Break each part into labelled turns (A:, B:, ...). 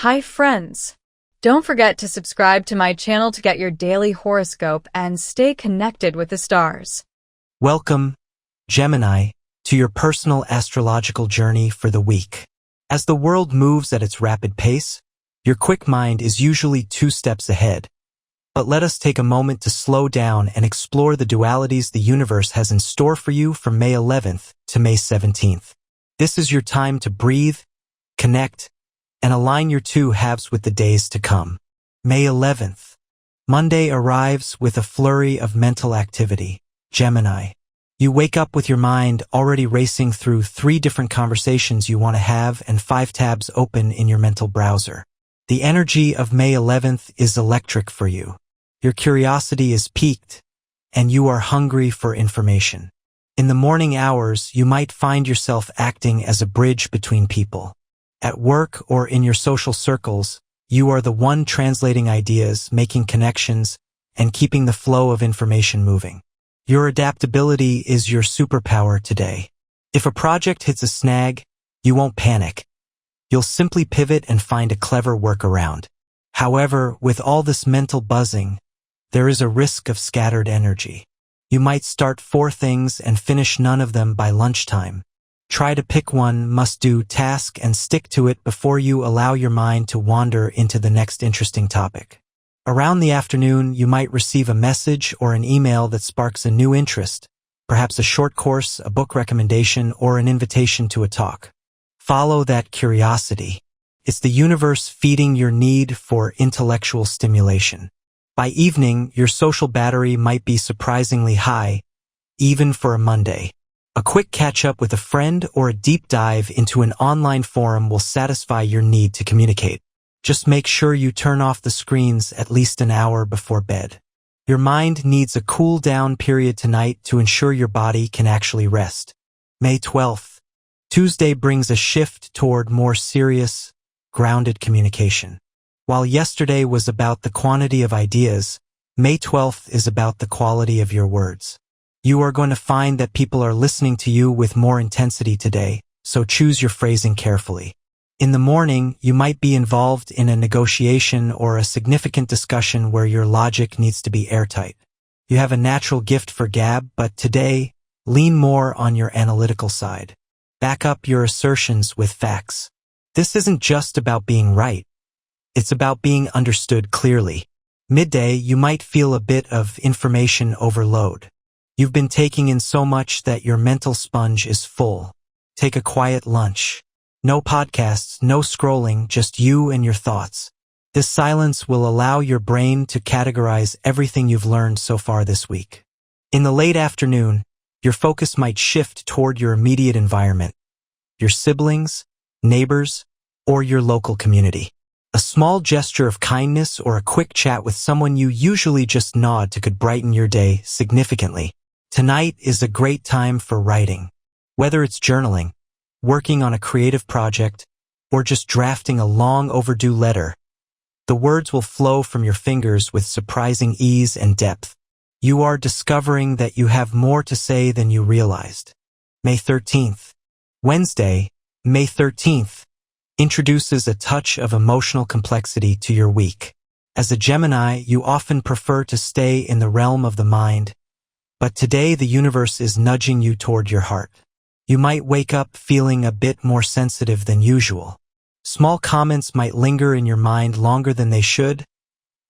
A: Hi friends! Don't forget to subscribe to my channel to get your daily horoscope and stay connected with the stars.
B: Welcome, Gemini, to your personal astrological journey for the week. As the world moves at its rapid pace, your quick mind is usually 2 steps ahead. But let us take a moment to slow down and explore the dualities the universe has in store for you from May 11th to May 17th. This is your time to breathe, connect, and align your 2 halves with the days to come. May 11th. Monday arrives with a flurry of mental activity. Gemini. You wake up with your mind already racing through 3 different conversations you want to have and 5 tabs open in your mental browser. The energy of May 11th is electric for you. Your curiosity is piqued, and you are hungry for information. In the morning hours, you might find yourself acting as a bridge between people. At work or in your social circles, you are the one translating ideas, making connections, and keeping the flow of information moving. Your adaptability is your superpower today. If a project hits a snag, you won't panic. You'll simply pivot and find a clever workaround. However, with all this mental buzzing, there is a risk of scattered energy. You might start 4 things and finish none of them by lunchtime. Try to pick one must-do task and stick to it before you allow your mind to wander into the next interesting topic. Around the afternoon, you might receive a message or an email that sparks a new interest, perhaps a short course, a book recommendation, or an invitation to a talk. Follow that curiosity. It's the universe feeding your need for intellectual stimulation. By evening, your social battery might be surprisingly high, even for a Monday. A quick catch-up with a friend or a deep dive into an online forum will satisfy your need to communicate. Just make sure you turn off the screens at least an hour before bed. Your mind needs a cool-down period tonight to ensure your body can actually rest. May 12th. Tuesday brings a shift toward more serious, grounded communication. While yesterday was about the quantity of ideas, May 12th is about the quality of your words. You are going to find that people are listening to you with more intensity today, so choose your phrasing carefully. In the morning, you might be involved in a negotiation or a significant discussion where your logic needs to be airtight. You have a natural gift for gab, but today, lean more on your analytical side. Back up your assertions with facts. This isn't just about being right. It's about being understood clearly. Midday, you might feel a bit of information overload. You've been taking in so much that your mental sponge is full. Take a quiet lunch. No podcasts, no scrolling, just you and your thoughts. This silence will allow your brain to categorize everything you've learned so far this week. In the late afternoon, your focus might shift toward your immediate environment, your siblings, neighbors, or your local community. A small gesture of kindness or a quick chat with someone you usually just nod to could brighten your day significantly. Tonight is a great time for writing. Whether it's journaling, working on a creative project, or just drafting a long overdue letter, the words will flow from your fingers with surprising ease and depth. You are discovering that you have more to say than you realized. May 13th. Wednesday, May 13th, introduces a touch of emotional complexity to your week. As a Gemini, you often prefer to stay in the realm of the mind, but today the universe is nudging you toward your heart. You might wake up feeling a bit more sensitive than usual. Small comments might linger in your mind longer than they should,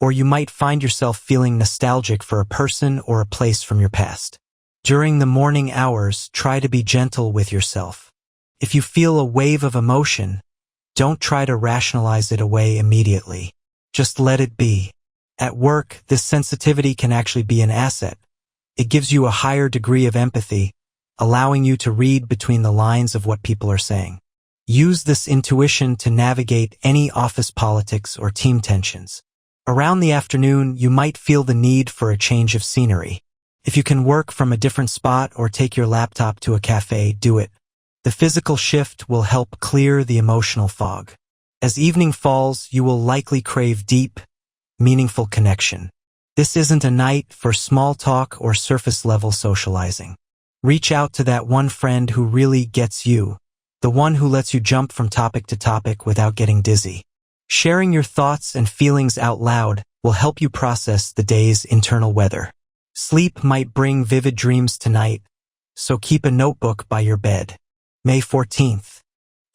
B: or you might find yourself feeling nostalgic for a person or a place from your past. During the morning hours, try to be gentle with yourself. If you feel a wave of emotion, don't try to rationalize it away immediately. Just let it be. At work, this sensitivity can actually be an asset. It gives you a higher degree of empathy, allowing you to read between the lines of what people are saying. Use this intuition to navigate any office politics or team tensions. Around the afternoon, you might feel the need for a change of scenery. If you can work from a different spot or take your laptop to a cafe, do it. The physical shift will help clear the emotional fog. As evening falls, you will likely crave deep, meaningful connection. This isn't a night for small talk or surface-level socializing. Reach out to that one friend who really gets you, the one who lets you jump from topic to topic without getting dizzy. Sharing your thoughts and feelings out loud will help you process the day's internal weather. Sleep might bring vivid dreams tonight, so keep a notebook by your bed. May 14th.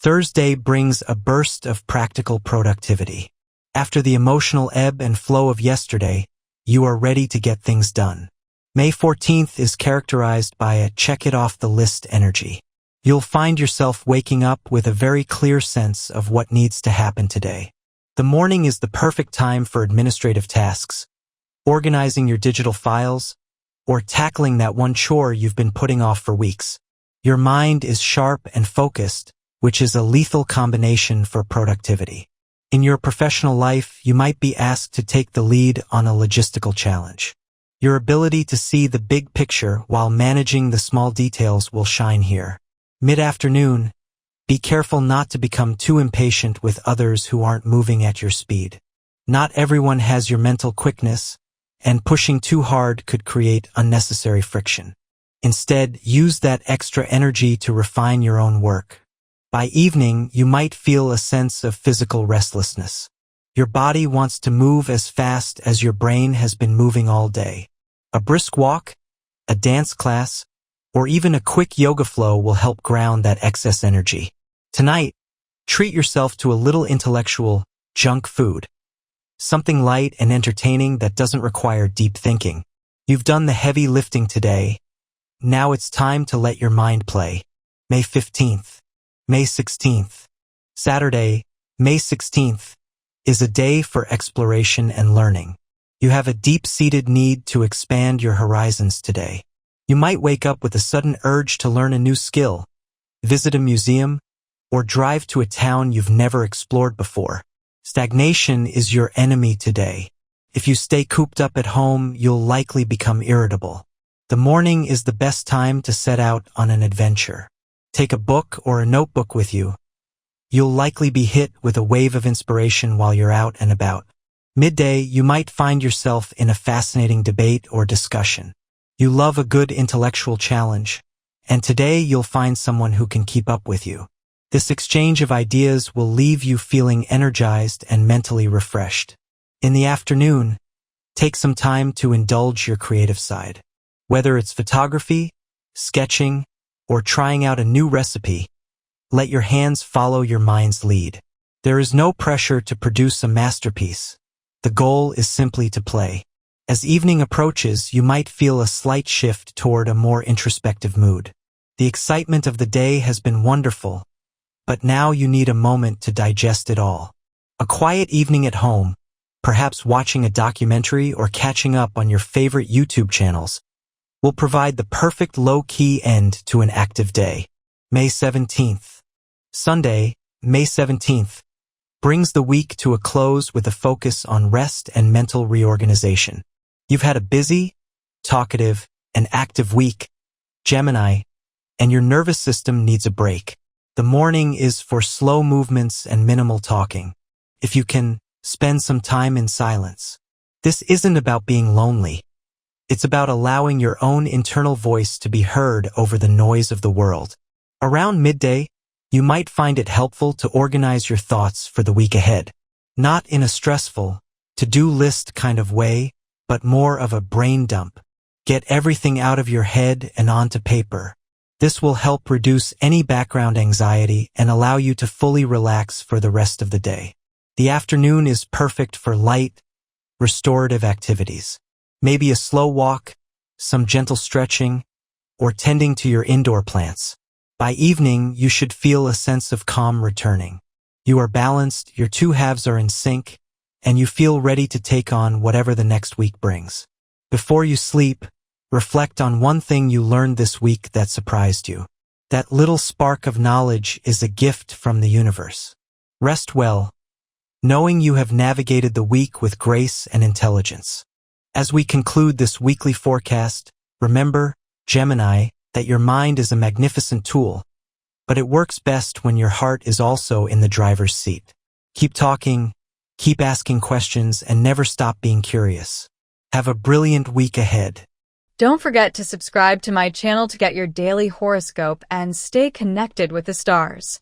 B: Thursday brings a burst of practical productivity. After the emotional ebb and flow of yesterday, you are ready to get things done. May 14th is characterized by a check-it-off-the-list energy. You'll find yourself waking up with a very clear sense of what needs to happen today. The morning is the perfect time for administrative tasks, organizing your digital files, or tackling that one chore you've been putting off for weeks. Your mind is sharp and focused, which is a lethal combination for productivity. In your professional life, you might be asked to take the lead on a logistical challenge. Your ability to see the big picture while managing the small details will shine here. Mid-afternoon, be careful not to become too impatient with others who aren't moving at your speed. Not everyone has your mental quickness, and pushing too hard could create unnecessary friction. Instead, use that extra energy to refine your own work. By evening, you might feel a sense of physical restlessness. Your body wants to move as fast as your brain has been moving all day. A brisk walk, a dance class, or even a quick yoga flow will help ground that excess energy. Tonight, treat yourself to a little intellectual junk food. Something light and entertaining that doesn't require deep thinking. You've done the heavy lifting today. Now it's time to let your mind play. May 15th. May 16th. Saturday, May 16th, is a day for exploration and learning. You have a deep-seated need to expand your horizons today. You might wake up with a sudden urge to learn a new skill, visit a museum, or drive to a town you've never explored before. Stagnation is your enemy today. If you stay cooped up at home, you'll likely become irritable. The morning is the best time to set out on an adventure. Take a book or a notebook with you. You'll likely be hit with a wave of inspiration while you're out and about. Midday, you might find yourself in a fascinating debate or discussion. You love a good intellectual challenge, and today you'll find someone who can keep up with you. This exchange of ideas will leave you feeling energized and mentally refreshed. In the afternoon, take some time to indulge your creative side. Whether it's photography, sketching, or trying out a new recipe, let your hands follow your mind's lead. There is no pressure to produce a masterpiece. The goal is simply to play. As evening approaches, you might feel a slight shift toward a more introspective mood. The excitement of the day has been wonderful, but now you need a moment to digest it all. A quiet evening at home, perhaps watching a documentary or catching up on your favorite YouTube channels, will provide the perfect low-key end to an active day. May 17th. Sunday, May 17th, brings the week to a close with a focus on rest and mental reorganization. You've had a busy, talkative, and active week, Gemini, and your nervous system needs a break. The morning is for slow movements and minimal talking. If you can, spend some time in silence. This isn't about being lonely. It's about allowing your own internal voice to be heard over the noise of the world. Around midday, you might find it helpful to organize your thoughts for the week ahead. Not in a stressful, to-do list kind of way, but more of a brain dump. Get everything out of your head and onto paper. This will help reduce any background anxiety and allow you to fully relax for the rest of the day. The afternoon is perfect for light, restorative activities. Maybe a slow walk, some gentle stretching, or tending to your indoor plants. By evening, you should feel a sense of calm returning. You are balanced, your two halves are in sync, and you feel ready to take on whatever the next week brings. Before you sleep, reflect on one thing you learned this week that surprised you. That little spark of knowledge is a gift from the universe. Rest well, knowing you have navigated the week with grace and intelligence. As we conclude this weekly forecast, remember, Gemini, that your mind is a magnificent tool, but it works best when your heart is also in the driver's seat. Keep talking, keep asking questions, and never stop being curious. Have a brilliant week ahead.
A: Don't forget to subscribe to my channel to get your daily horoscope and stay connected with the stars.